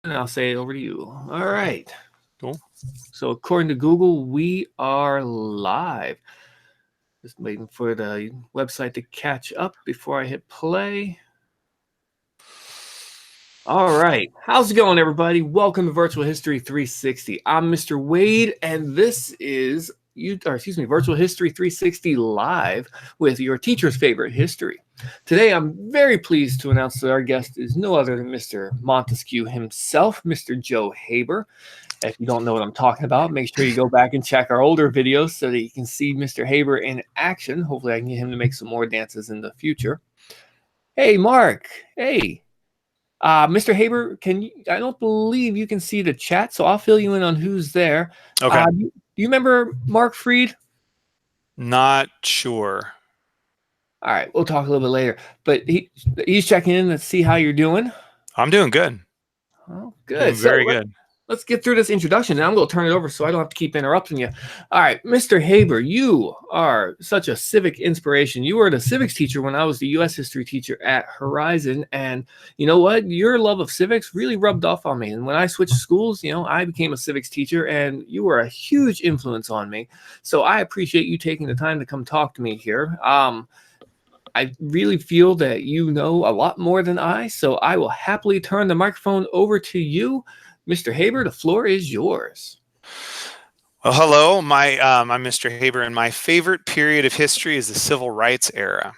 And I'll say it over to you. All right. Cool. So according to Google, we are live. Just waiting for the website to catch up before I hit play. All right. How's it going, everybody? Welcome to Virtual History 360. I'm Mr. Wade, and this is Virtual History 360 Live with your teacher's favorite history. Today, I'm very pleased to announce that our guest is no other than Mr. Montesquieu himself, Mr. Joe Haber. If you don't know what I'm talking about, make sure you go back and check our older videos so that you can see Mr. Haber in action. Hopefully, I can get him to make some more dances in the future. Hey, Mark. Hey. Mr. Haber, I don't believe you can see the chat, so I'll fill you in on who's there. Okay. Do you remember Mark Freed? Not sure. All right, we'll talk a little bit later. But he's checking in to see how you're doing. I'm doing good. Oh, good. Doing very good. Let's get through this introduction. Now I'm going to turn it over so I don't have to keep interrupting you. All right, Mr. Haber, you are such a civic inspiration. You were the civics teacher when I was the U.S. history teacher at Horizon. And you know what? Your love of civics really rubbed off on me. And when I switched schools, I became a civics teacher, and you were a huge influence on me. So I appreciate you taking the time to come talk to me here. I really feel that you know a lot more than I, so I will happily turn the microphone over to you. Mr. Haber, the floor is yours. Well, hello. I'm Mr. Haber, and my favorite period of history is the Civil Rights era.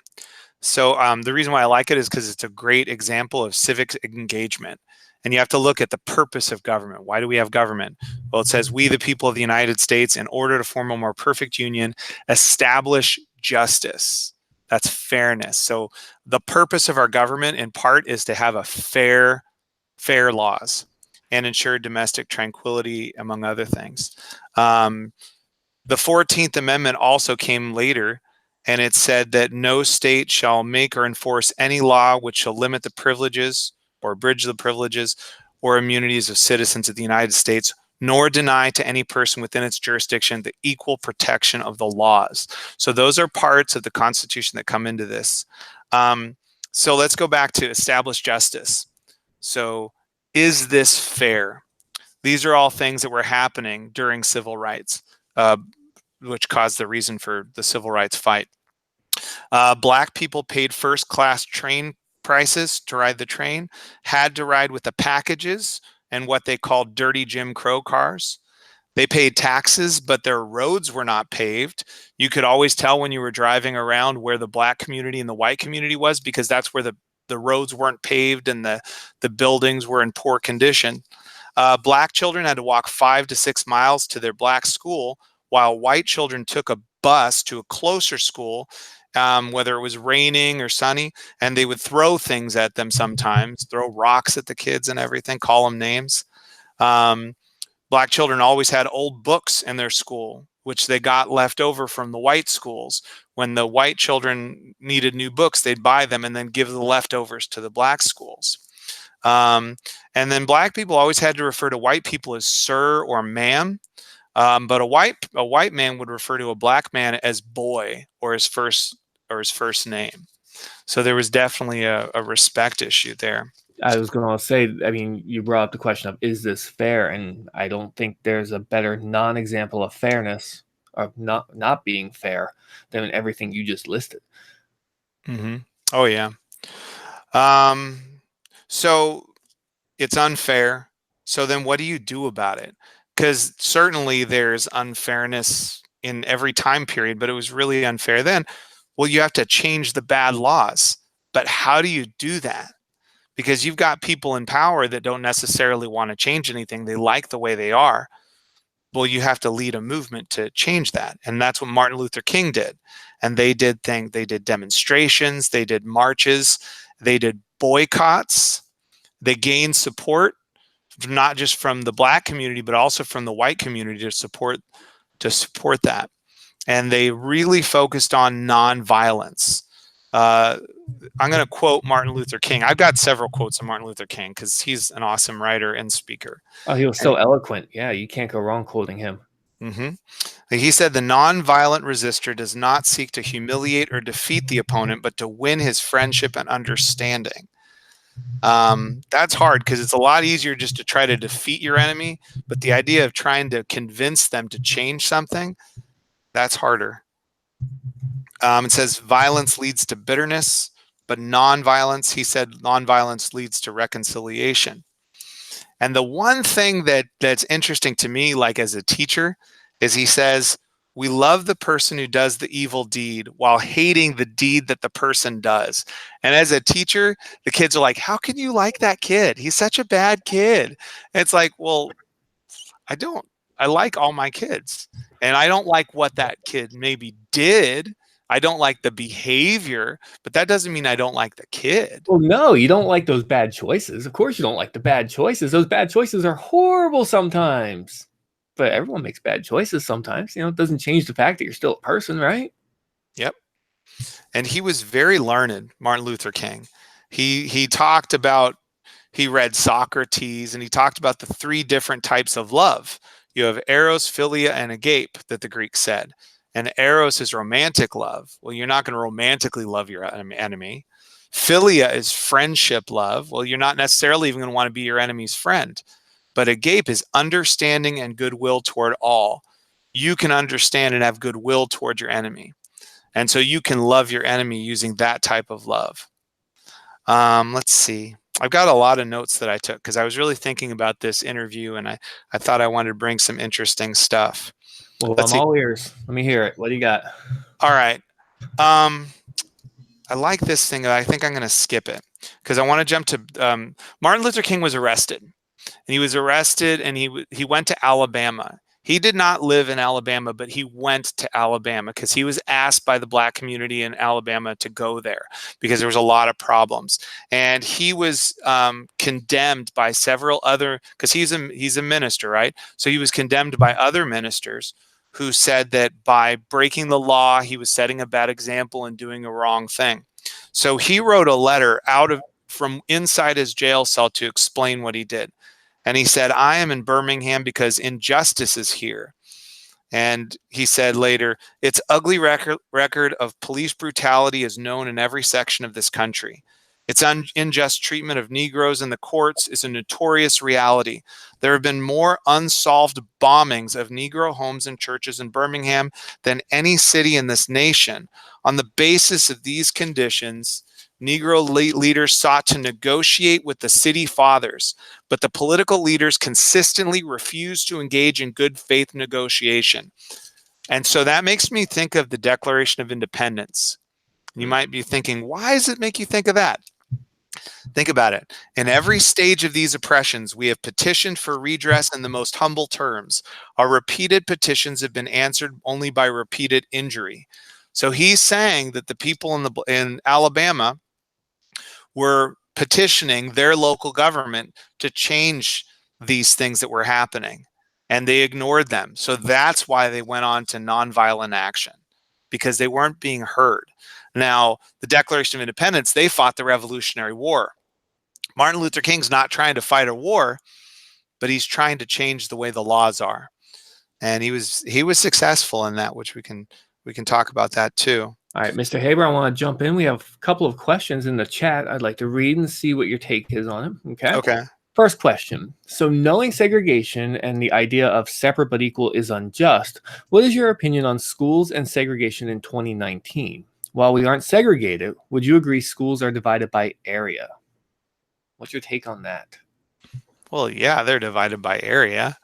So the reason why I like it is because it's a great example of civic engagement. And you have to look at the purpose of government. Why do we have government? Well, it says, we, the people of the United States, in order to form a more perfect union, establish justice. That's fairness. So the purpose of our government, in part, is to have a fair laws and ensure domestic tranquility, among other things. The 14th Amendment also came later, and it said that no state shall make or enforce any law which shall limit the privileges or abridge the privileges or immunities of citizens of the United States, nor deny to any person within its jurisdiction the equal protection of the laws. So those are parts of the Constitution that come into this. So let's go back to establish justice. So is this fair? These are all things that were happening during civil rights, which caused the reason for the civil rights fight. Black people paid first-class train prices to ride the train, had to ride with the packages and what they called dirty Jim Crow cars. They paid taxes, but their roads were not paved. You could always tell when you were driving around where the black community and the white community was, because that's where the roads weren't paved and the buildings were in poor condition. Black children had to walk 5 to 6 miles to their black school, while white children took a bus to a closer school, whether it was raining or sunny, and they would throw things at them sometimes, throw rocks at the kids and everything, call them names. Black children always had old books in their school, which they got left over from the white schools. When the white children needed new books, they'd buy them and then give the leftovers to the black schools. And then black people always had to refer to white people as sir or ma'am. But a white man would refer to a black man as boy or his first name. So there was definitely a respect issue there. I was going to say, you brought up the question of, is this fair? And I don't think there's a better non-example of fairness, or not being fair, than everything you just listed. Mm-hmm. Oh, yeah. So it's unfair. So then what do you do about it? Because certainly there's unfairness in every time period, but it was really unfair then. Well, you have to change the bad laws. But how do you do that? Because you've got people in power that don't necessarily want to change anything. They like the way they are. Well, you have to lead a movement to change that. And that's what Martin Luther King did. And they did demonstrations, they did marches, they did boycotts. They gained support, not just from the black community, but also from the white community to support that. And they really focused on nonviolence. I'm going to quote Martin Luther King. I've got several quotes of Martin Luther King because he's an awesome writer and speaker. Oh, he was so eloquent. Yeah, you can't go wrong quoting him. Mm-hmm. He said, the nonviolent resistor does not seek to humiliate or defeat the opponent, but to win his friendship and understanding. That's hard because it's a lot easier just to try to defeat your enemy, but the idea of trying to convince them to change something, that's harder. It says violence leads to bitterness, but nonviolence, he said, nonviolence leads to reconciliation. And the one thing that's interesting to me, like as a teacher, is he says, we love the person who does the evil deed while hating the deed that the person does. And as a teacher, the kids are like, how can you like that kid? He's such a bad kid. And it's like, well, I don't. I like all my kids. And I don't like what that kid maybe did. I don't like the behavior, but that doesn't mean I don't like the kid. Well, no, you don't like those bad choices. Of course you don't like the bad choices. Those bad choices are horrible sometimes. But everyone makes bad choices sometimes. You know, it doesn't change the fact that you're still a person, right? Yep. And he was very learned, Martin Luther King. He talked about, he read Socrates, and he talked about the three different types of love. You have eros, philia, and agape, that the Greeks said. And eros is romantic love. Well, you're not going to romantically love your enemy. Philia is friendship love. Well, you're not necessarily even going to want to be your enemy's friend. But agape is understanding and goodwill toward all. You can understand and have goodwill toward your enemy. And so you can love your enemy using that type of love. Let's see. I've got a lot of notes that I took because I was really thinking about this interview, and I thought I wanted to bring some interesting stuff. Well, Let's I'm see. all ears. Let me hear it. What do you got? All right. I like this thing. I think I'm going to skip it because I want to jump to Martin Luther King was arrested. And he was arrested, and he went to Alabama. He did not live in Alabama, but he went to Alabama because he was asked by the Black community in Alabama to go there because there was a lot of problems. And he was condemned by several other, because he's a minister, right? So he was condemned by other ministers who said that by breaking the law, he was setting a bad example and doing a wrong thing. So he wrote a letter from inside his jail cell to explain what he did. And he said, I am in Birmingham because injustice is here. And he said later, its ugly record of police brutality is known in every section of this country. Its unjust treatment of Negroes in the courts is a notorious reality. There have been more unsolved bombings of Negro homes and churches in Birmingham than any city in this nation. On the basis of these conditions, Negro leaders sought to negotiate with the city fathers, but the political leaders consistently refused to engage in good faith negotiation. And so that makes me think of the Declaration of Independence. You might be thinking, why does it make you think of that? Think about it. In every stage of these oppressions, we have petitioned for redress in the most humble terms. Our repeated petitions have been answered only by repeated injury. So he's saying that the people in Alabama were petitioning their local government to change these things that were happening, and they ignored them. So that's why they went on to nonviolent action, because they weren't being heard. Now, the Declaration of Independence, they fought the Revolutionary War. Martin Luther King's not trying to fight a war, but he's trying to change the way the laws are. And he was successful in that, which we can talk about that too. All right, Mr. Haber, I want to jump in. We have a couple of questions in the chat I'd like to read and see what your take is on them. Okay. Okay. First question. So knowing segregation and the idea of separate but equal is unjust, what is your opinion on schools and segregation in 2019? While we aren't segregated, would you agree schools are divided by area? What's your take on that? Well, yeah, they're divided by area.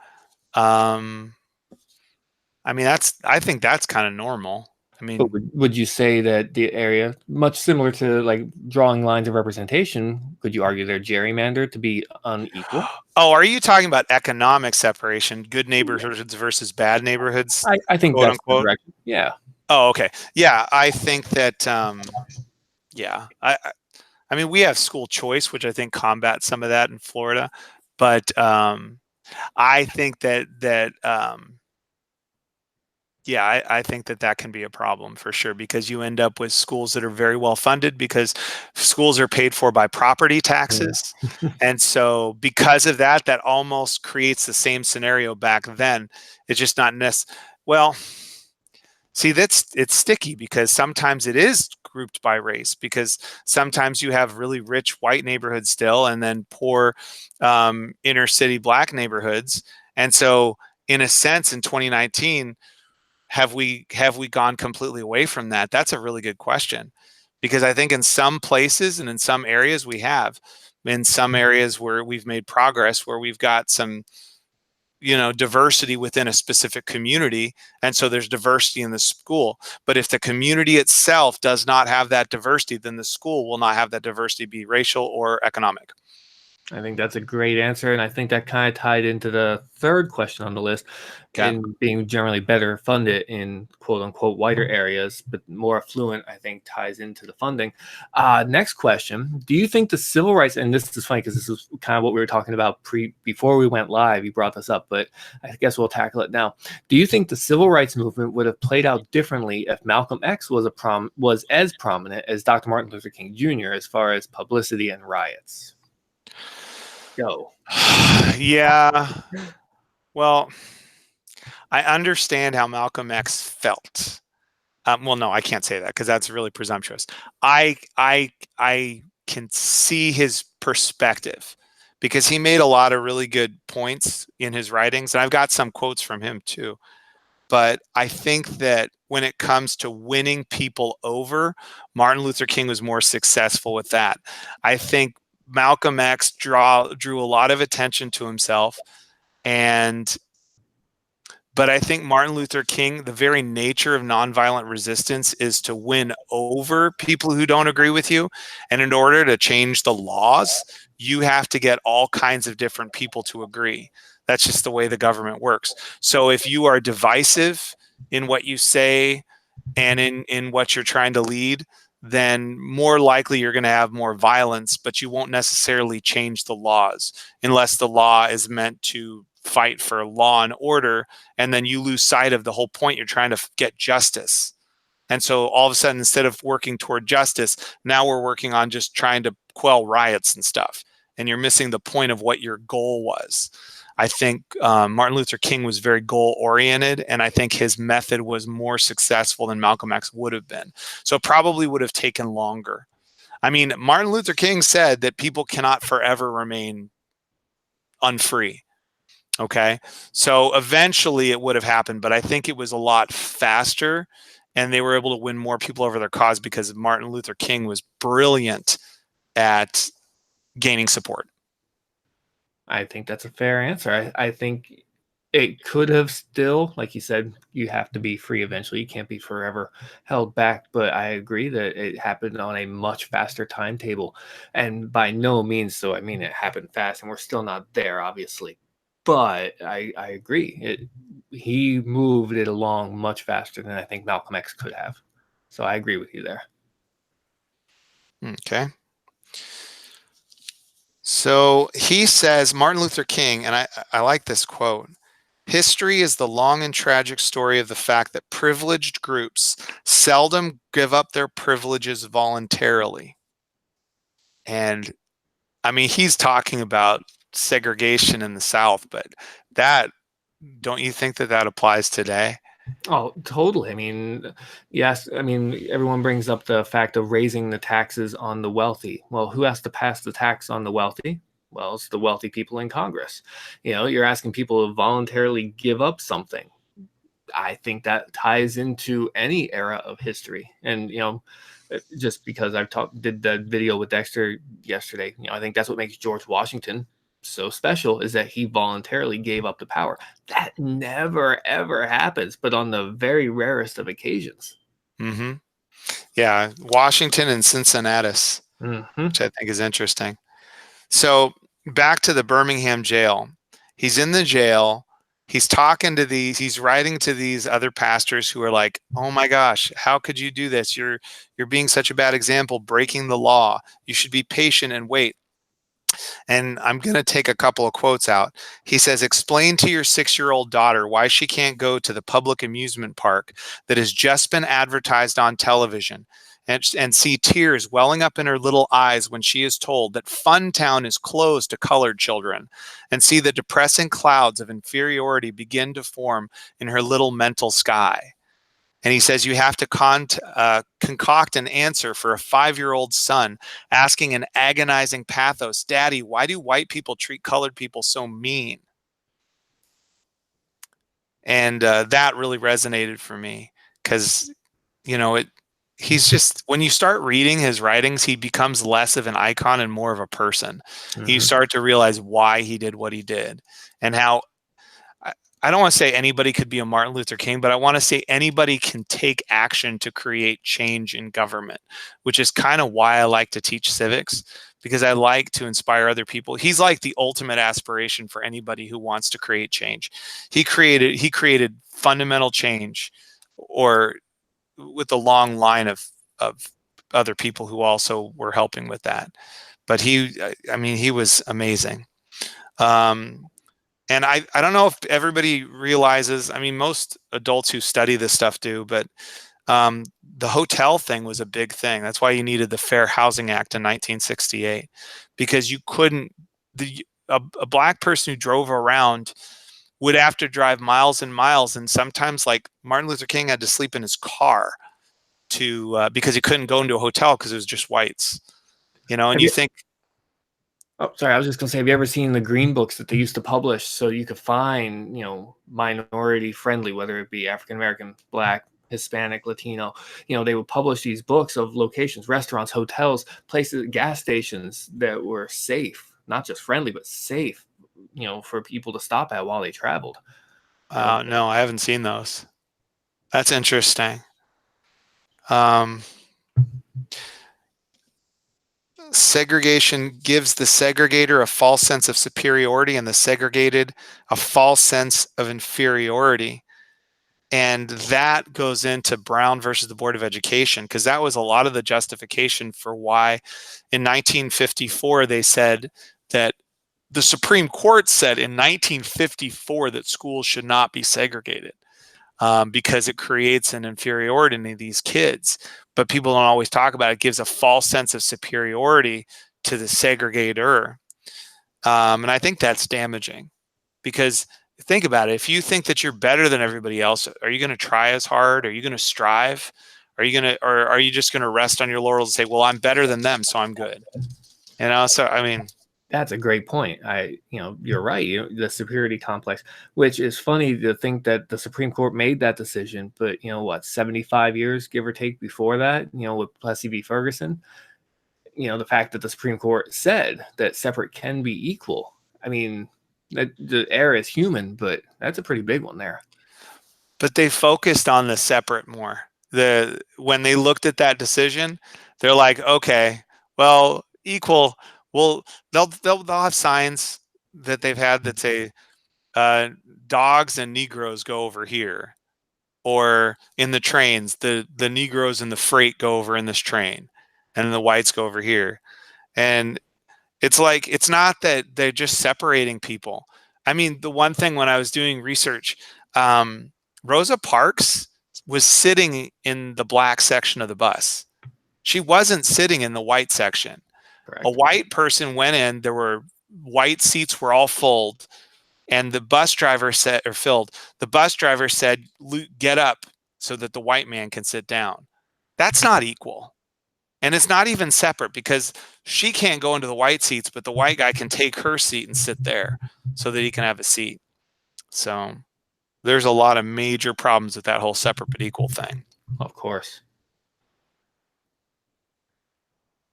I mean, I think that's kind of normal. I mean, but would you say that the area, much similar to like drawing lines of representation, could you argue they're gerrymandered to be unequal? Oh, are you talking about economic separation, good neighborhoods versus bad neighborhoods? I think quote that's unquote. the direction. Yeah. Oh, okay. Yeah, I think that. Yeah, I mean, we have school choice, which I think combats some of that in Florida, but I think that. Yeah, I think that can be a problem for sure, because you end up with schools that are very well funded because schools are paid for by property taxes. Yeah. And so because of that, that almost creates the same scenario back then. It's just not necessary. Well, See, it's sticky because sometimes it is grouped by race, because sometimes you have really rich white neighborhoods still and then poor inner city black neighborhoods. And so in a sense, in 2019, have we gone completely away from that? That's a really good question, because I think in some places and in some areas we have. In some areas where we've made progress, where we've got some diversity within a specific community, and so there's diversity in the school. But if the community itself does not have that diversity, then the school will not have that diversity, be racial or economic. I think that's a great answer, and I think that kind of tied into the third question on the list, Okay. in being generally better funded in quote unquote whiter areas, but more affluent, I think ties into the funding. Next question: do you think the civil rights, and this is funny because this is kind of what we were talking about before we went live, you brought this up, but I guess we'll tackle it now. Do you think the civil rights movement would have played out differently if Malcolm X was as prominent as Dr. Martin Luther King Jr. as far as publicity and riots? Go. Yeah. Well, I understand how Malcolm X felt. Well, no, I can't say that because that's really presumptuous. I can see his perspective, because he made a lot of really good points in his writings, and I've got some quotes from him too. But I think that when it comes to winning people over, Martin Luther King was more successful with that. I think Malcolm X drew a lot of attention to himself, but I think Martin Luther King, the very nature of nonviolent resistance is to win over people who don't agree with you. And in order to change the laws, you have to get all kinds of different people to agree. That's just the way the government works. So if you are divisive in what you say and in what you're trying to lead, then more likely you're going to have more violence, but you won't necessarily change the laws unless the law is meant to fight for law and order, and then you lose sight of the whole point. You're trying to get justice. And so all of a sudden, instead of working toward justice, now we're working on just trying to quell riots and stuff. And you're missing the point of what your goal was. I think Martin Luther King was very goal-oriented, and I think his method was more successful than Malcolm X would have been. So it probably would have taken longer. I mean, Martin Luther King said that people cannot forever remain unfree. Okay, so eventually it would have happened, but I think it was a lot faster, and they were able to win more people over their cause because Martin Luther King was brilliant at gaining support. I think that's a fair answer. I think it could have still, like you said, you have to be free eventually. You can't be forever held back. But I agree that it happened on a much faster timetable. And by no means, so I mean, it happened fast, and we're still not there, obviously. But I agree. He moved it along much faster than I think Malcolm X could have. So I agree with you there. Okay. So he says, Martin Luther King, and I like this quote: history is the long and tragic story of the fact that privileged groups seldom give up their privileges voluntarily. And I mean, he's talking about segregation in the South, but don't you think that applies today? Oh, totally. I mean, yes. I mean, everyone brings up the fact of raising the taxes on the wealthy. Well, who has to pass the tax on the wealthy? Well, it's the wealthy people in Congress. You're asking people to voluntarily give up something. I think that ties into any era of history. And, just because did the video with Dexter yesterday, I think that's what makes George Washington so special, is that he voluntarily gave up the power. That never ever happens, but on the very rarest of occasions. Mm-hmm. Yeah, Washington and Cincinnatus, Mm-hmm. which I think is interesting. So back to the Birmingham jail. He's in the jail. He's writing to these other pastors who are like, "Oh my gosh, how could you do this? You're being such a bad example, breaking the law. You should be patient and wait." And I'm going to take a couple of quotes out. He says, "Explain to your 6-year-old daughter why she can't go to the public amusement park that has just been advertised on television, and see tears welling up in her little eyes when she is told that Funtown is closed to colored children, and see the depressing clouds of inferiority begin to form in her little mental sky." And he says you have to concoct an answer for a 5-year-old son asking an agonizing pathos, "Daddy, why do white people treat colored people so mean?" And that really resonated for me because, you know, he's just, when you start reading his writings, he becomes less of an icon and more of a person. You start to realize why he did what he did, and how, I don't want to say anybody could be a Martin Luther King, but I want to say anybody can take action to create change in government, which is kind of why I like to teach civics, because I like to inspire other people. He's like the ultimate aspiration for anybody who wants to create change. He created fundamental change, or with a long line of other people who also were helping with that. But I mean, he was amazing. And I don't know if everybody realizes, I mean, most adults who study this stuff do, but the hotel thing was a big thing. That's why you needed the Fair Housing Act in 1968, because you couldn't, a black person who drove around would have to drive miles and miles. And sometimes, like, Martin Luther King had to sleep in his car because he couldn't go into a hotel because it was just whites, you know, and you think, oh, sorry, I was just going to say, have you ever seen the green books that they used to publish so you could find, you know, minority friendly, whether it be African American, Black, Hispanic, Latino, you know, they would publish these books of locations, restaurants, hotels, places, gas stations that were safe, not just friendly, but safe, you know, for people to stop at while they traveled. No, I haven't seen those. That's interesting. Segregation gives the segregator a false sense of superiority and the segregated a false sense of inferiority. And that goes into Brown versus the Board of Education, because that was a lot of the justification for why in 1954 they said that the Supreme Court said in 1954 that schools should not be segregated. Because it creates an inferiority in these kids. But people don't always talk about it. It gives a false sense of superiority to the segregator. And I think that's damaging, because think about it. If you think that you're better than everybody else, are you going to try as hard? Are you going to strive? Or are you just going to rest on your laurels and say, well, I'm better than them, so I'm good? You know, so I mean, that's a great point. You know, you're right. You know, the superiority complex, which is funny to think that the Supreme Court made that decision, but you know what, 75 years, give or take, before that, you know, with Plessy v. Ferguson, you know, the fact that the Supreme Court said that separate can be equal. I mean, the error is human, but that's a pretty big one there. But they focused on the separate more. When they looked at that decision, they're like, okay, well, equal. Well, they'll have signs that they've had that say dogs and Negroes go over here, or in the trains, the Negroes and the freight go over in this train, and the whites go over here. And it's like, it's not that they're just separating people. I mean, the one thing when I was doing research, Rosa Parks was sitting in the black section of the bus. She wasn't sitting in the white section. Correct. A white person went in, there were white seats were all filled, and the bus driver said, or filled, the bus driver said, get up so that the white man can sit down. That's not equal. And it's not even separate, because she can't go into the white seats, but the white guy can take her seat and sit there so that he can have a seat. So there's a lot of major problems with that whole separate but equal thing. Of course.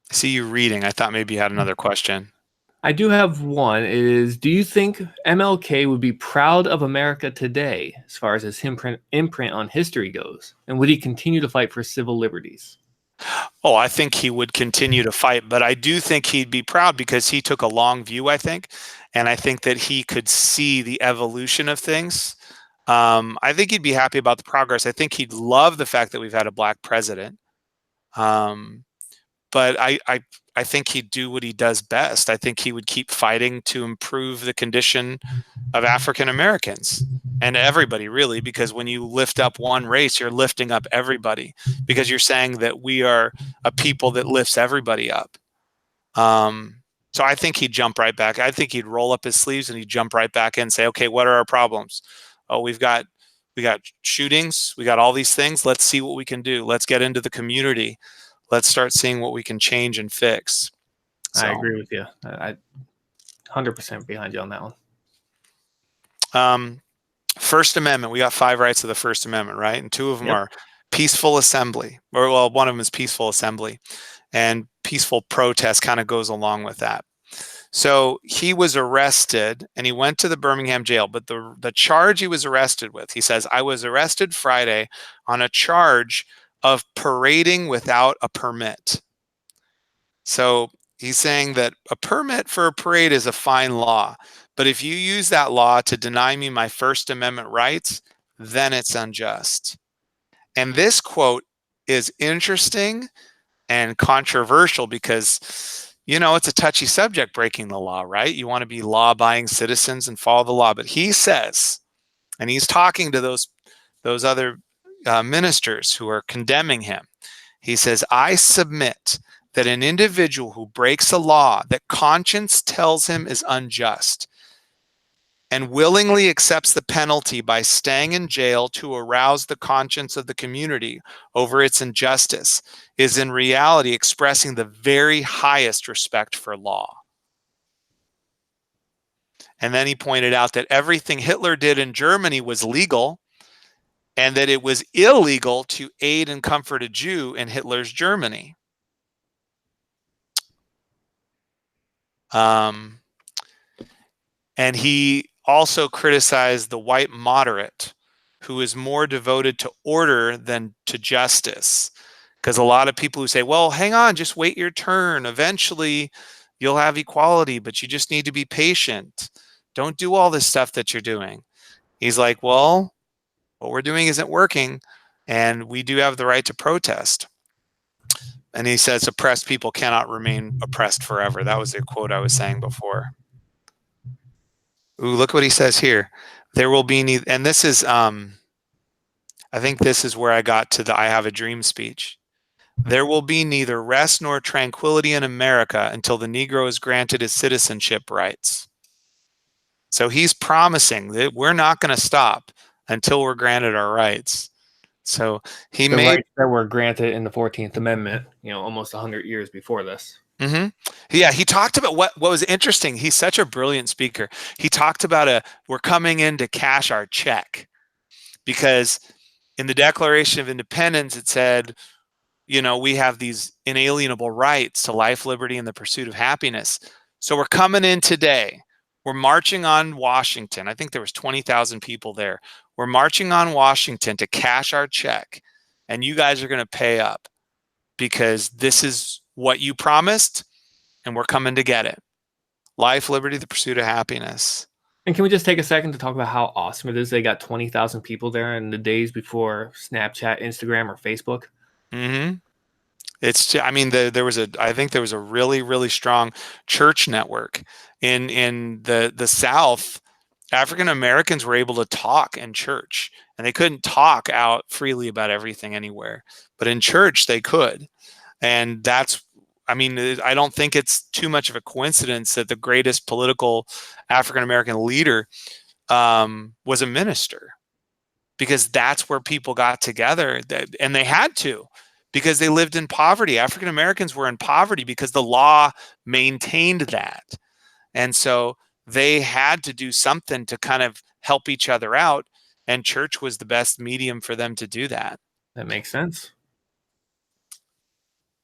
I see you reading. I thought maybe you had another question. I do have one. It is, do you think MLK would be proud of America today as far as his imprint on history goes? And would he continue to fight for civil liberties? Oh, I think he would continue to fight, but I do think he'd be proud because he took a long view, I think. And I think that he could see the evolution of things. I think he'd be happy about the progress. I think he'd love the fact that we've had a black president. But I think he'd do what he does best. I think he would keep fighting to improve the condition of African Americans and everybody, really, because when you lift up one race, you're lifting up everybody, because you're saying that we are a people that lifts everybody up. So I think he'd jump right back. I think he'd roll up his sleeves and he'd jump right back in and say, okay, what are our problems? Oh, we've got shootings, we got all these things. Let's see what we can do. Let's get into the community. Let's start seeing what we can change and fix. So, I agree with you. I 100% behind you on that one. First Amendment, we got 5 rights of the First Amendment, right? And 2 of them Yep. are peaceful assembly, or well, one of them is peaceful assembly, and peaceful protest kind of goes along with that. So he was arrested and he went to the Birmingham jail, but the charge he was arrested with, he says, I was arrested Friday on a charge of parading without a permit. So he's saying that a permit for a parade is a fine law, but if you use that law to deny me my First Amendment rights, then it's unjust. And this quote is interesting and controversial because, you know, it's a touchy subject, breaking the law, right? You want to be law-abiding citizens and follow the law. But he says, and he's talking to those other ministers who are condemning him. He says, I submit that an individual who breaks a law that conscience tells him is unjust and willingly accepts the penalty by staying in jail to arouse the conscience of the community over its injustice is in reality expressing the very highest respect for law. And then he pointed out that everything Hitler did in Germany was legal and that it was illegal to aid and comfort a Jew in Hitler's Germany. And he also criticized the white moderate, who is more devoted to order than to justice. Because a lot of people who say, well, hang on, just wait your turn. Eventually, you'll have equality, but you just need to be patient. Don't do all this stuff that you're doing. He's like, well, what we're doing isn't working, and we do have the right to protest. And he says, oppressed people cannot remain oppressed forever. That was the quote I was saying before. Ooh, look what he says here. There will be neither, and this is, I think this is where I got to the I Have a Dream speech. There will be neither rest nor tranquility in America until the Negro is granted his citizenship rights. So he's promising that we're not going to stop until we're granted our rights. So he The made rights that were granted in the 14th Amendment, you know, almost 100 years before this. Mm-hmm. Yeah, he talked about what was interesting. He's such a brilliant speaker. He talked about we're coming in to cash our check, because in the Declaration of Independence it said, you know, we have these inalienable rights to life, liberty, and the pursuit of happiness. So we're coming in today. We're marching on Washington. I think there was 20,000 people there. We're marching on Washington to cash our check, and you guys are going to pay up because this is what you promised, and we're coming to get it. Life, liberty, the pursuit of happiness. And can we just take a second to talk about how awesome it is they got 20,000 people there in the days before Snapchat, Instagram, or Facebook? Mm-hmm. It's, I mean, I think there was a really, really strong church network in the South. African Americans were able to talk in church, and they couldn't talk out freely about everything anywhere, but in church they could. And that's, I mean, I don't think it's too much of a coincidence that the greatest political African American leader was a minister, because that's where people got together, and they had to, because they lived in poverty. African Americans were in poverty because the law maintained that. And so they had to do something to kind of help each other out, and church was the best medium for them to do that. That makes sense.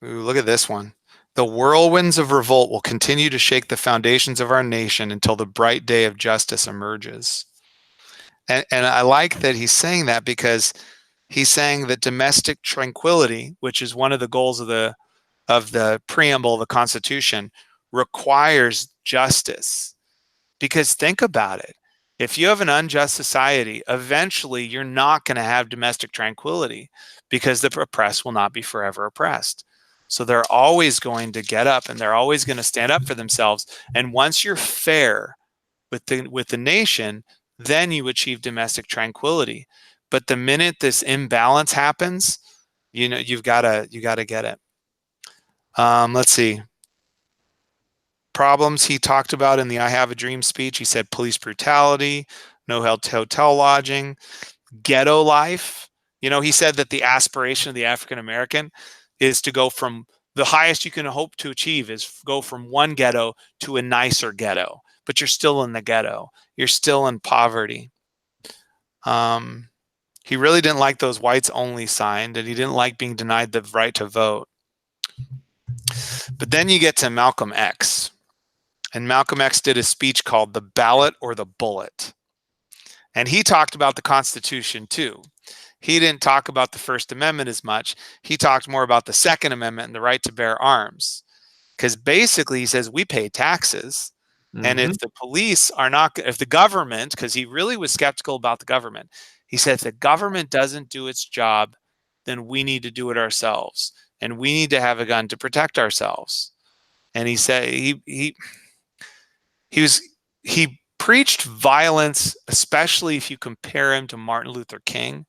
Ooh, look at this one. The whirlwinds of revolt will continue to shake the foundations of our nation until the bright day of justice emerges. And I like that he's saying that, because he's saying that domestic tranquility, which is one of the goals of the preamble of the Constitution, requires justice. Because think about it. If you have an unjust society, eventually you're not going to have domestic tranquility, because the oppressed will not be forever oppressed. So they're always going to get up, and they're always going to stand up for themselves. And once you're fair with the nation, then you achieve domestic tranquility. But the minute this imbalance happens, you know, you got to get it. Let's see. Problems he talked about in the I Have a Dream speech. He said police brutality, no hotel lodging. ghetto life. He said that the aspiration of the African American is to go from the highest you can hope to achieve is go from one ghetto to a nicer ghetto, but you're still in the ghetto. You're still in poverty. He really didn't like those whites only signed, and he didn't like being denied the right to vote. But then you get to Malcolm X. And Malcolm X did a speech called The Ballot or the Bullet. And he talked about the Constitution too. He didn't talk about the First Amendment as much. He talked more about the Second Amendment and the right to bear arms. Because basically he says we pay taxes. And if the police are not, if the government, because he really was skeptical about the government, he said if the government doesn't do its job, then we need to do it ourselves. And we need to have a gun to protect ourselves. And he said he preached violence, especially if you compare him to Martin Luther King.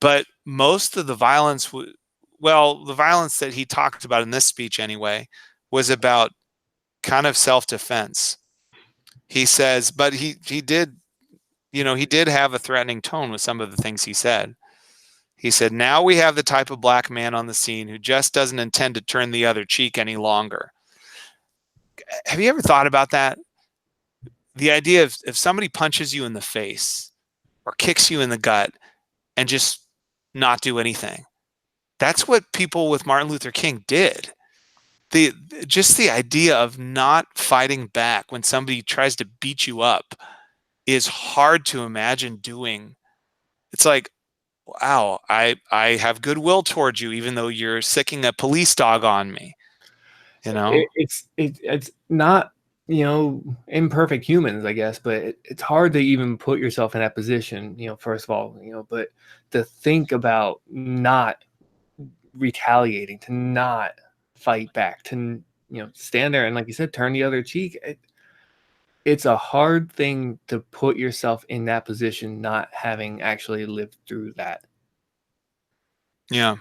But most of the violence, the violence that he talked about in this speech anyway, was about kind of self-defense. He says, but he did have a threatening tone with some of the things he said. He said, now we have the type of black man on the scene who just doesn't intend to turn the other cheek any longer. Have you ever thought about that? The idea of if somebody punches you in the face or kicks you in the gut and just not do anything. That's what people with Martin Luther King did. Just the idea of not fighting back when somebody tries to beat you up is hard to imagine doing. It's like, wow, I have goodwill towards you, even though you're sicking a police dog on me. It's not, imperfect humans, I guess, but it's hard to even put yourself in that position, first of all, but to think about not retaliating, to not fight back, to, stand there and, like you said, turn the other cheek. It's a hard thing to put yourself in that position, not having actually lived through that. Yeah.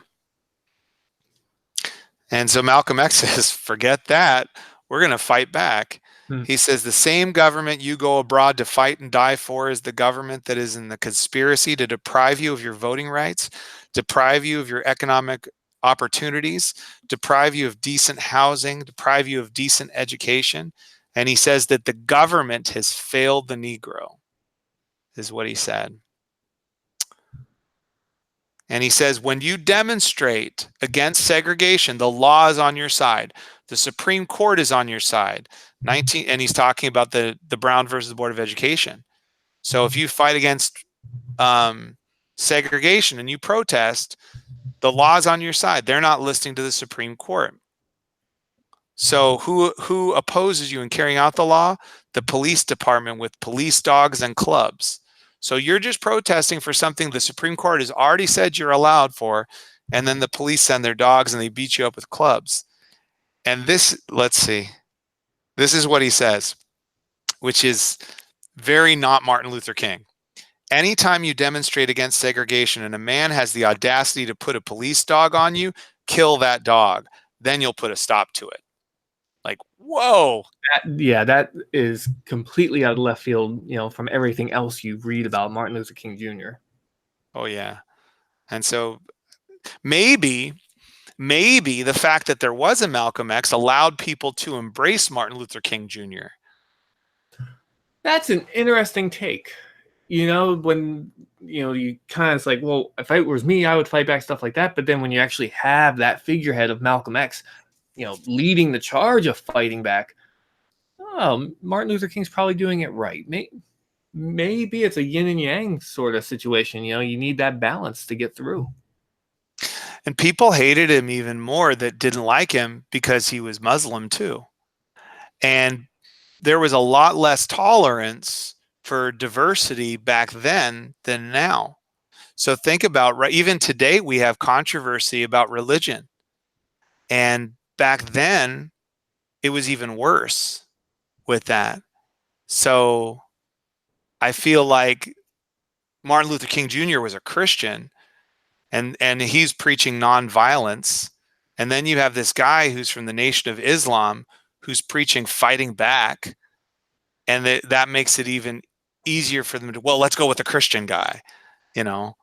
And so Malcolm X says, forget that. We're going to fight back. He says, the same government you go abroad to fight and die for is the government that is in the conspiracy to deprive you of your voting rights, deprive you of your economic opportunities, deprive you of decent housing, deprive you of decent education. And he says that the government has failed the Negro, is what he said. And he says, when you demonstrate against segregation, the law is on your side. The Supreme Court is on your side. And he's talking about the Brown versus the Board of Education. So if you fight against segregation and you protest, the law is on your side. They're not listening to the Supreme Court. So who opposes you in carrying out the law? The police department with police dogs and clubs. So you're just protesting for something the Supreme Court has already said you're allowed for, and then the police send their dogs and they beat you up with clubs. And this, let's see, this is what he says, which is very not Martin Luther King. Anytime you demonstrate against segregation and a man has the audacity to put a police dog on you, kill that dog. Then you'll put a stop to it. Like, whoa. That is completely out of left field, from everything else you read about Martin Luther King Jr. Oh, yeah. And so maybe the fact that there was a Malcolm X allowed people to embrace Martin Luther King Jr. That's an interesting take. When, you kind of, it's like, well, if it was me, I would fight back, stuff like that. But then when you actually have that figurehead of Malcolm X, leading the charge of fighting back, Martin Luther King's probably doing it right. Maybe it's a yin and yang sort of situation. You need that balance to get through. And people hated him even more that didn't like him because he was Muslim too. And there was a lot less tolerance for diversity back then than now. So think about, even today we have controversy about religion. And back then it was even worse with that. So I feel like Martin Luther King Jr. was a Christian, and he's preaching nonviolence. And then you have this guy who's from the Nation of Islam who's preaching fighting back. And that makes it even easier for them to, well, let's go with the Christian guy. you know.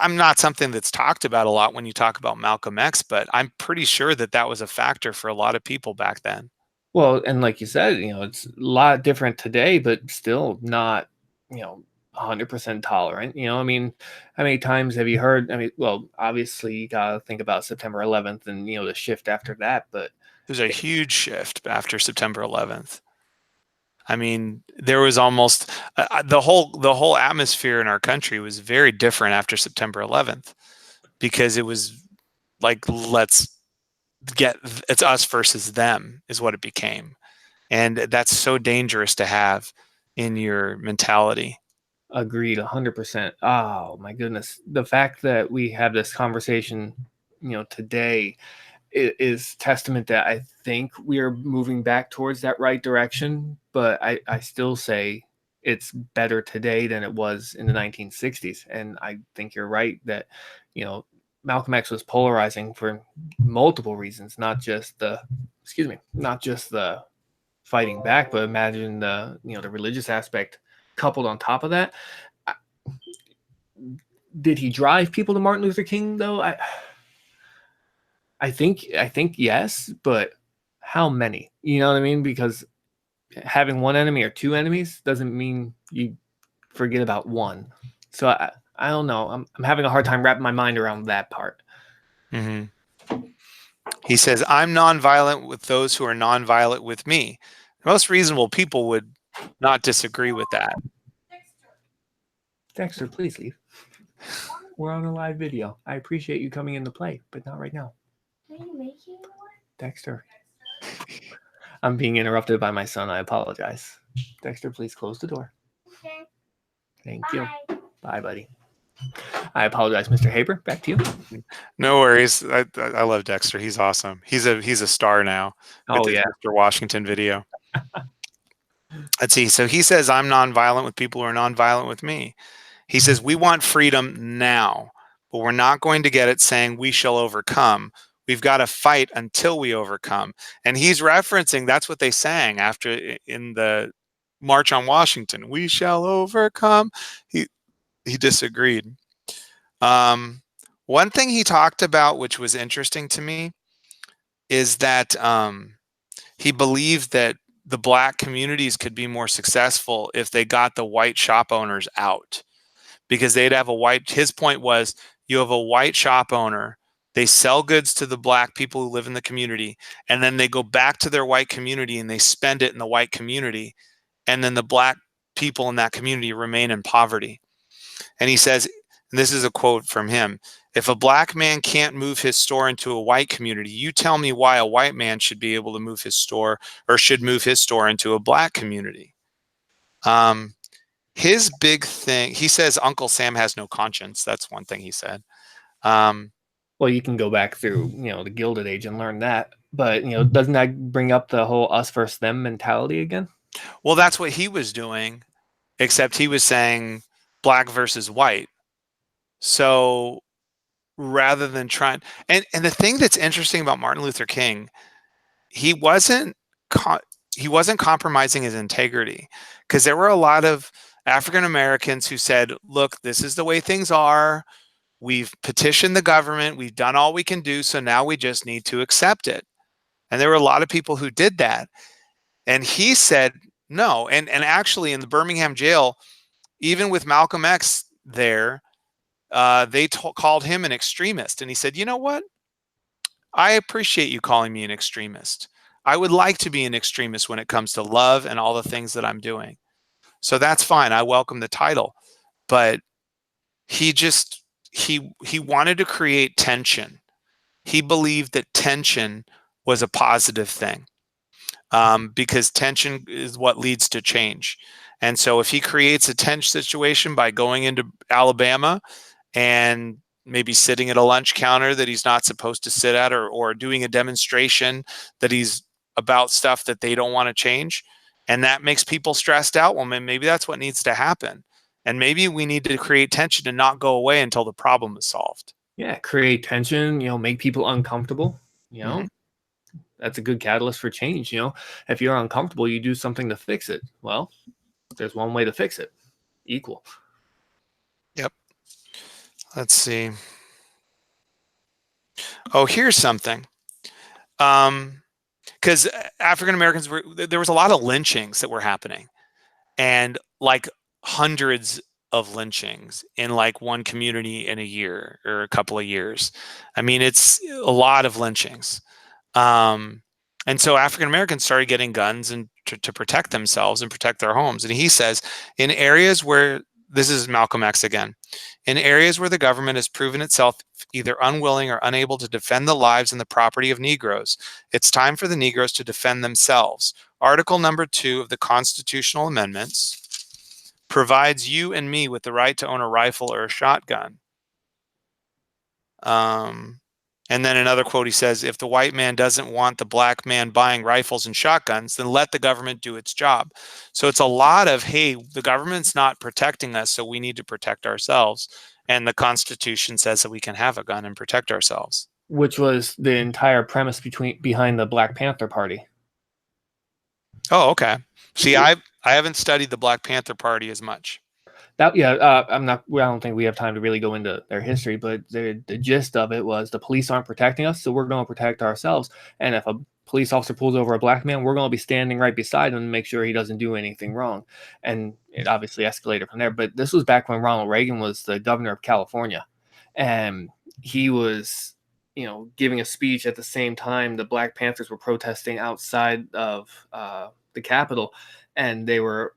I'm not something that's talked about a lot when you talk about Malcolm X, but I'm pretty sure that that was a factor for a lot of people back then. Well, and like you said, it's a lot different today, but still not, 100% tolerant. I mean, how many times have you heard? I mean, well, obviously you gotta think about September 11th and the shift after that, but There's a huge shift after September 11th. I mean, there was almost the whole atmosphere in our country was very different after September 11th, because it was like, let's get, it's us versus them is what it became. And that's so dangerous to have in your mentality. agreed 100%. Oh my goodness. The fact that we have this conversation, today is testament that I think we are moving back towards that right direction. But I still say it's better today than it was in the 1960s. And I think you're right that, you know, Malcolm X was polarizing for multiple reasons, not just the fighting back, but imagine the religious aspect coupled on top of that. Did he drive people to Martin Luther King though? I think yes, but how many? You know what I mean? Because having one enemy or two enemies doesn't mean you forget about one. So I don't know. I'm having a hard time wrapping my mind around that part. Hmm. He says, I'm nonviolent with those who are nonviolent with me. Most reasonable people would not disagree with that. Dexter, please leave. We're on a live video. I appreciate you coming in to play, but not right now. Are you making one? Dexter. I'm being interrupted by my son. I apologize. Dexter, please close the door. Okay. Thank Bye. you. Bye, buddy. I apologize, Mr. Haber. Back to you. No worries. I love Dexter. He's awesome. He's a star now with Oh his yeah. Mr. Washington video. Let's see. So he says, I'm nonviolent with people who are nonviolent with me. He says, we want freedom now, but we're not going to get it saying we shall overcome. We've got to fight until we overcome. And he's referencing, that's what they sang after in the March on Washington. We shall overcome. He disagreed. One thing he talked about, which was interesting to me, is that he believed that the black communities could be more successful if they got the white shop owners out, because they'd have his point was, you have a white shop owner, they sell goods to the black people who live in the community, and then they go back to their white community and they spend it in the white community, and then the black people in that community remain in poverty. And he says, and this is a quote from him, if a black man can't move his store into a white community, you tell me why a white man should be able to move his store, or should move his store into a black community. His big thing, he says Uncle Sam has no conscience. That's one thing he said. Well, you can go back through, the Gilded Age and learn that. But, doesn't that bring up the whole us versus them mentality again? Well, that's what he was doing, except he was saying black versus white. So rather than trying, and the thing that's interesting about Martin Luther King, he wasn't compromising his integrity, because there were a lot of African Americans who said, look, this is the way things are. We've petitioned the government. We've done all we can do. So now we just need to accept it. And there were a lot of people who did that. And he said no. And actually in the Birmingham jail, even with Malcolm X there, they called him an extremist. And he said, you know what? I appreciate you calling me an extremist. I would like to be an extremist when it comes to love and all the things that I'm doing. So that's fine. I welcome the title. But he wanted to create tension. He believed that tension was a positive thing, because tension is what leads to change. And so if he creates a tense situation by going into Alabama and maybe sitting at a lunch counter that he's not supposed to sit at, or doing a demonstration that he's about stuff that they don't want to change, and that makes people stressed out, well, maybe that's what needs to happen. And maybe we need to create tension and not go away until the problem is solved. Yeah, create tension, make people uncomfortable, Mhm. That's a good catalyst for change, If you're uncomfortable, you do something to fix it. Well, there's one way to fix it. Equal. Yep. Let's see. Oh, here's something. Because African Americans there was a lot of lynchings that were happening, and like hundreds of lynchings in like one community in a year or a couple of years. I mean, it's a lot of lynchings. Um, and so African Americans started getting guns and to protect themselves and protect their homes. And he says, in areas where, this is Malcolm X again, in areas where the government has proven itself either unwilling or unable to defend the lives and the property of Negroes, it's time for the Negroes to defend themselves. Article number 2 of the constitutional amendments provides you and me with the right to own a rifle or a shotgun. And then another quote, he says, if the white man doesn't want the black man buying rifles and shotguns, then let the government do its job. So it's a lot of, hey, the government's not protecting us, so we need to protect ourselves. And the Constitution says that we can have a gun and protect ourselves. Which was the entire premise behind the Black Panther Party. Oh, okay. See, I haven't studied the Black Panther Party as much. I don't think we have time to really go into their history, but the gist of it was the police aren't protecting us, so we're going to protect ourselves. And if a police officer pulls over a black man, we're going to be standing right beside him to make sure he doesn't do anything wrong. And it obviously escalated from there. But this was back when Ronald Reagan was the governor of California, and he was, giving a speech at the same time the Black Panthers were protesting outside of the Capitol, and they were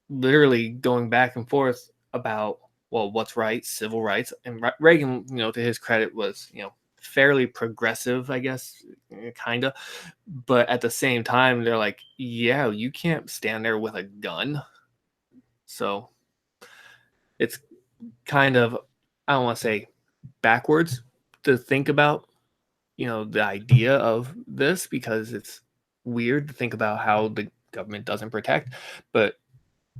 literally going back and forth about, well, what's right, civil rights. And Reagan, to his credit, was, fairly progressive, I guess, kind of. But at the same time, they're like, yeah, you can't stand there with a gun. So it's kind of, I don't want to say backwards to think about, the idea of this, because it's weird to think about how the government doesn't protect. But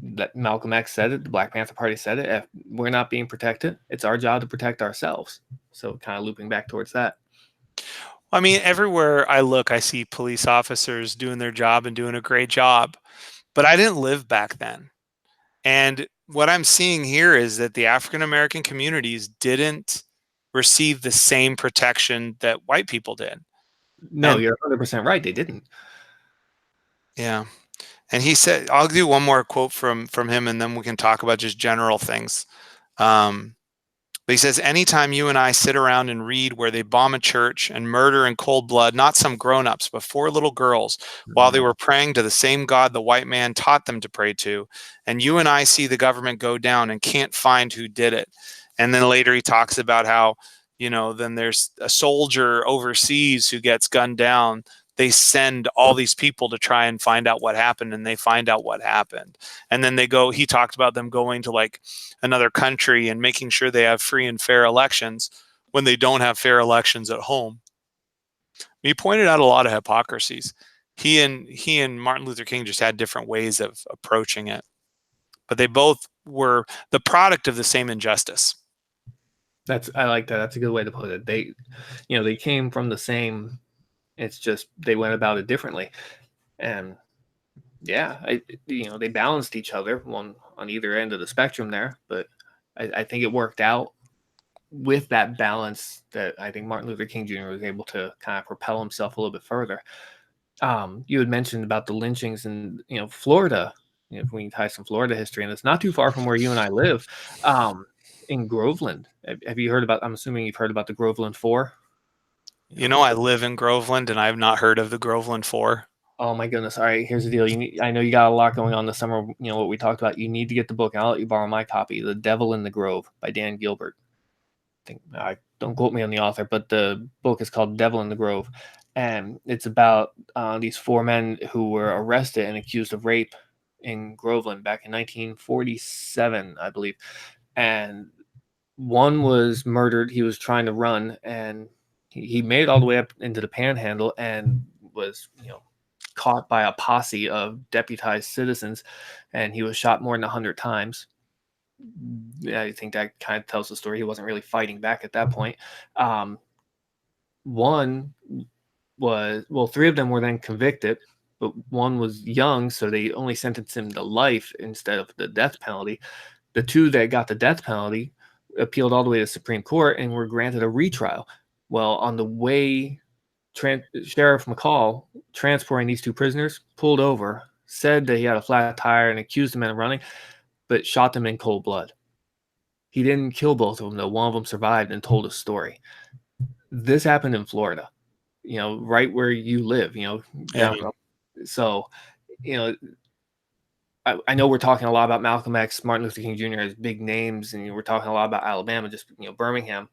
that Malcolm X said it, the Black Panther Party said it. If we're not being protected, it's our job to protect ourselves. So kind of looping back towards that. I mean, everywhere I look, I see police officers doing their job and doing a great job. But I didn't live back then. And what I'm seeing here is that the African American communities didn't receive the same protection that white people did. No, And you're 100% right. They didn't. yeah. And he said, I'll do one more quote from him, and then we can talk about just general things. But he says, anytime you and I sit around and read where they bomb a church and murder in cold blood, not some grown-ups, but 4 little girls, while they were praying to the same God the white man taught them to pray to, and you and I see the government go down and can't find who did it. And then later he talks about how, then there's a soldier overseas who gets gunned down. They send all these people to try and find out what happened, and they find out what happened. And then he talked about them going to like another country and making sure they have free and fair elections when they don't have fair elections at home. He pointed out a lot of hypocrisies. He and Martin Luther King just had different ways of approaching it, but they both were the product of the same injustice. I like that. That's a good way to put it. They came from the same. It's just they went about it differently, and yeah, they balanced each other, one on either end of the spectrum there. But I think it worked out with that balance that I think Martin Luther King Jr. was able to kind of propel himself a little bit further. You had mentioned about the lynchings in Florida. If we can tie some Florida history, and it's not too far from where you and I live, in Groveland. Have you heard about? I'm assuming you've heard about the Groveland Four. I live in Groveland, and I have not heard of the Groveland Four. Oh my goodness! All right, here's the deal. I know you got a lot going on this summer. What we talked about. You need to get the book. I'll let you borrow my copy, "The Devil in the Grove" by Dan Gilbert. Don't quote me on the author, but the book is called "Devil in the Grove," and it's about these 4 men who were arrested and accused of rape in Groveland back in 1947, I believe. And one was murdered. He was trying to run, and he made it all the way up into the Panhandle and was, caught by a posse of deputized citizens, and he was shot more than 100 times. I think that kind of tells the story. He wasn't really fighting back at that point. One was, well, 3 of them were then convicted, but one was young, so they only sentenced him to life instead of the death penalty. The 2 that got the death penalty appealed all the way to the Supreme Court and were granted a retrial. Well, on the way, Sheriff McCall, transporting these two prisoners, pulled over, said that he had a flat tire and accused the men of running, but shot them in cold blood. He didn't kill both of them, though. One of them survived and told a story. This happened in Florida, right where you live, Yeah. So, I know we're talking a lot about Malcolm X, Martin Luther King Jr. as big names, and we're talking a lot about Alabama, just, Birmingham.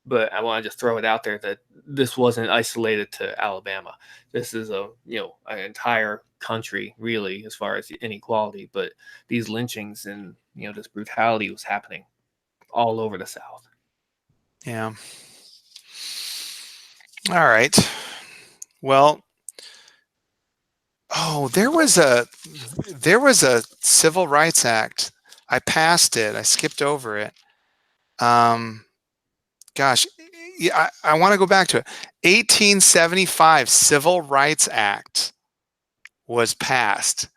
But I want to just throw it out there that this wasn't isolated to Alabama. This is an entire country, really, as far as inequality. But these lynchings and, this brutality was happening all over the South. Yeah. All right. Well, there was a Civil Rights Act. I passed it. I skipped over it. Gosh, yeah, I want to go back to it. 1875 Civil Rights Act was passed.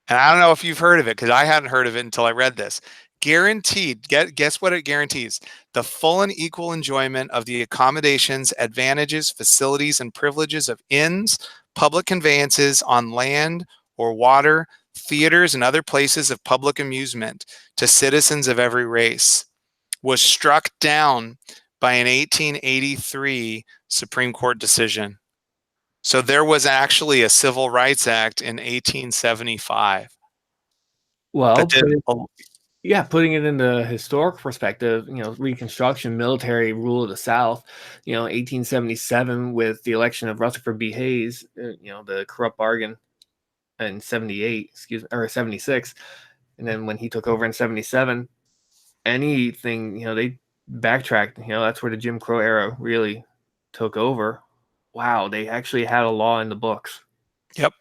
And I don't know if you've heard of it, because I hadn't heard of it until I read this. Guaranteed, guess what it guarantees? The full and equal enjoyment of the accommodations, advantages, facilities, and privileges of inns, public conveyances on land or water, theaters, and other places of public amusement to citizens of every race. Was struck down by an 1883 Supreme Court decision. So there was actually a Civil Rights Act in 1875. Well, putting it into historic perspective, Reconstruction, military rule of the South, 1877 with the election of Rutherford B. Hayes, the corrupt bargain in 76. And then when he took over in 77, anything, they backtracked, that's where the Jim Crow era really took over. Wow, they actually had a law in the books. Yep.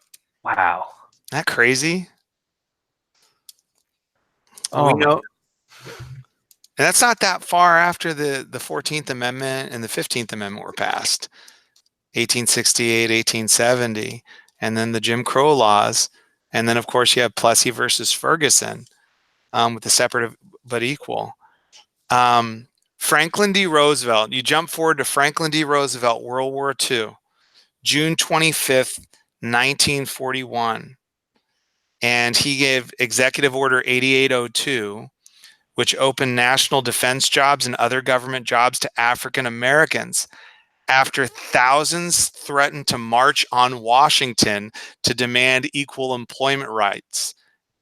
Wow. Isn't that crazy? Oh, we know. And that's not that far after the 14th Amendment and the 15th Amendment were passed. 1868, 1870, and then the Jim Crow laws. And then, of course, you have Plessy versus Ferguson with the separate but equal. Franklin D. Roosevelt, you jump forward to Franklin D. Roosevelt, World War II, June 25th, 1941. And he gave Executive Order 8802, which opened national defense jobs and other government jobs to African Americans after thousands threatened to march on Washington to demand equal employment rights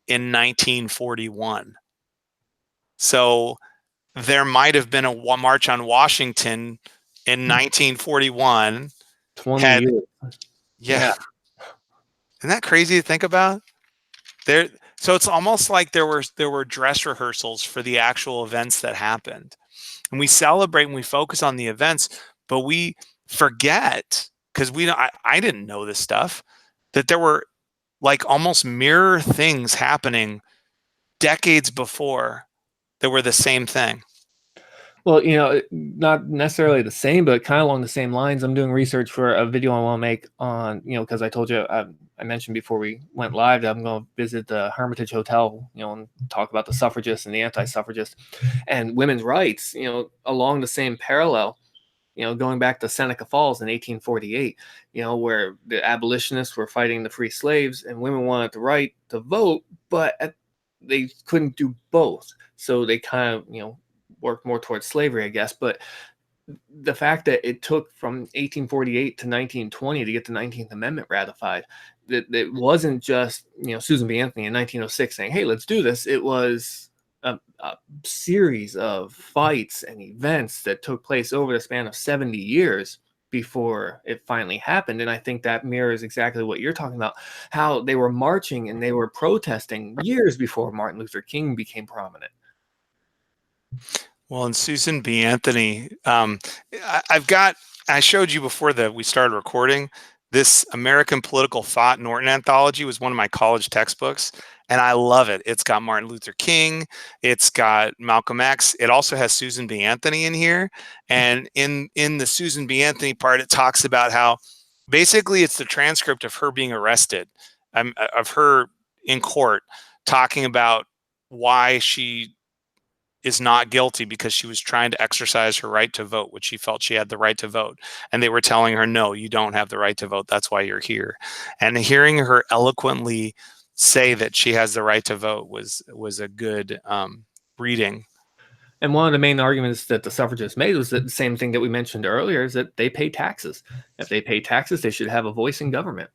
in 1941. So there might have been a march on Washington in 1941. 20 years. Yeah. Isn't that crazy to think about? So it's almost like there were dress rehearsals for the actual events that happened. And we celebrate and we focus on the events, but we forget, because I didn't know this stuff, that there were like almost mirror things happening decades before that were the same thing. Well, not necessarily the same, but kind of along the same lines. I'm doing research for a video I want to make on, because I told you, I mentioned before we went live that I'm going to visit the Hermitage Hotel, and talk about the suffragists and the anti-suffragists and women's rights, along the same parallel, going back to Seneca Falls in 1848, where the abolitionists were fighting the free slaves and women wanted the right to vote, but they couldn't do both. So they kind of, worked more towards slavery, I guess. But the fact that it took from 1848 to 1920 to get the 19th Amendment ratified, that it wasn't just, Susan B. Anthony in 1906 saying, hey, let's do this. It was a series of fights and events that took place over the span of 70 years before it finally happened. And I think that mirrors exactly what you're talking about, how they were marching and they were protesting years before Martin Luther King became prominent. Well, and Susan B. Anthony, I showed you before we started recording, this American Political Thought Norton anthology was one of my college textbooks, and I love it. It's got Martin Luther King, it's got Malcolm X, it also has Susan B. Anthony in here, and in the Susan B. Anthony part, it talks about how basically it's the transcript of her being arrested, of her in court, talking about why she is not guilty because she was trying to exercise her right to vote, which she felt she had the right to vote. And they were telling her, no, you don't have the right to vote. That's why you're here. And hearing her eloquently say that she has the right to vote was a good reading. And one of the main arguments that the suffragists made was that the same thing that we mentioned earlier, is that they pay taxes. If they pay taxes, they should have a voice in government.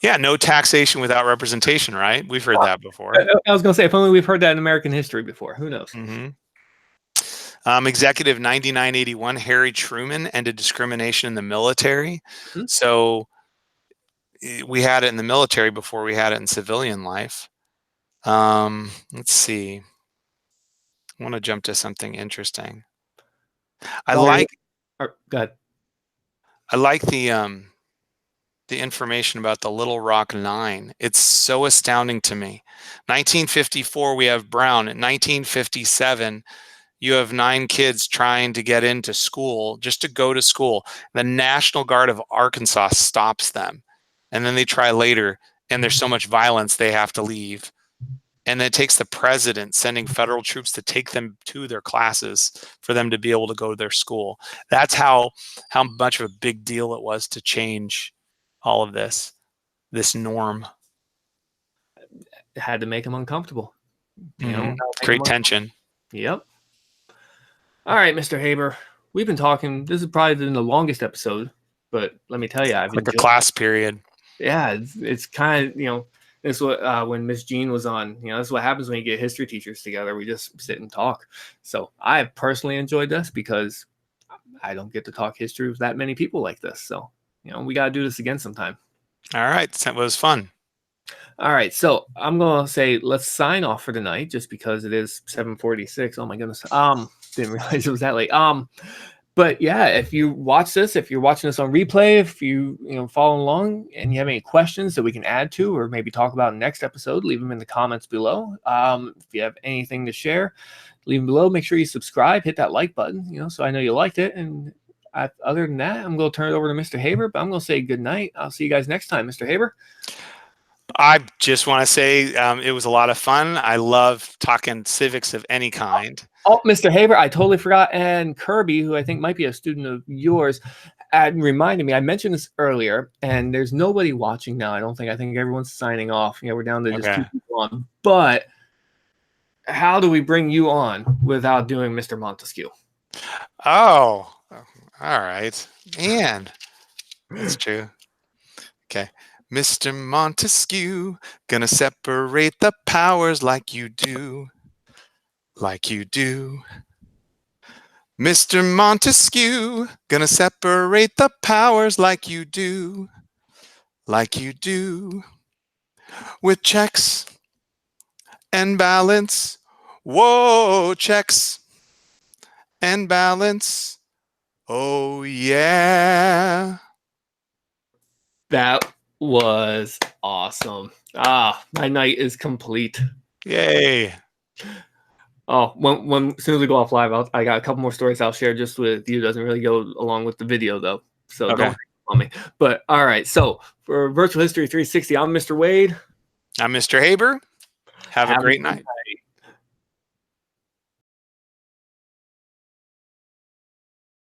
Yeah, no taxation without representation, right? We've heard that before. I was going to say, if only we've heard that in American history before. Who knows? Executive 9981, Harry Truman, ended discrimination in the military. So we had it in the military before we had it in civilian life. Let's see. I want to jump to something interesting. I like the information about the Little Rock Nine. It's so astounding to me. 1954, we have Brown. In 1957, you have 9 kids trying to get into school, just to go to school. The National Guard of Arkansas stops them. And then they try later, and there's so much violence they have to leave. And then it takes the president sending federal troops to take them to their classes for them to be able to go to their school. That's how much of a big deal it was to change all of this norm. It had to make them uncomfortable. Great tension. Yep. All right, Mr. Haber, we've been talking. This has probably been the longest episode, but let me tell you, I've like a class period. Yeah, it's kind of, this is what when Miss Jean was on. This is what happens when you get history teachers together. We just sit and talk. So I personally enjoyed this because I don't get to talk history with that many people like this. So we got to do this again sometime. All right, that was fun. All right, so I'm gonna say let's sign off for tonight, just because it is 7:46. Oh my goodness, didn't realize it was that late. But yeah, if you watch this, if you're watching this on replay, if you follow along and you have any questions that we can add to or maybe talk about in the next episode, leave them in the comments below. If you have anything to share, leave them below. Make sure you subscribe, hit that like button, so I know you liked it. And other than that, I'm going to turn it over to Mr. Haber, but I'm going to say good night. I'll see you guys next time, Mr. Haber. I just want to say it was a lot of fun. I love talking civics of any kind. Oh, Mr. Haber, I totally forgot. And Kirby, who I think might be a student of yours, reminded me. I mentioned this earlier, and there's nobody watching now. I think everyone's signing off. We're down to just 2 people on. But how do we bring you on without doing Mr. Montesquieu? Oh, all right. And that's true. Okay. Mr. Montesquieu, gonna separate the powers like you do. Like you do. Mr. Montesquieu, gonna separate the powers like you do. Like you do. With checks and balance. Whoa, checks and balance. Oh, yeah. That was awesome. My night is complete. Yay. Oh, as soon as we go off live, I got a couple more stories I'll share just with you. Doesn't really go along with the video though, so don't hang on me. But all right, so for Virtual History 360, I'm Mr. Wade. I'm Mr. Haber. Have a great night.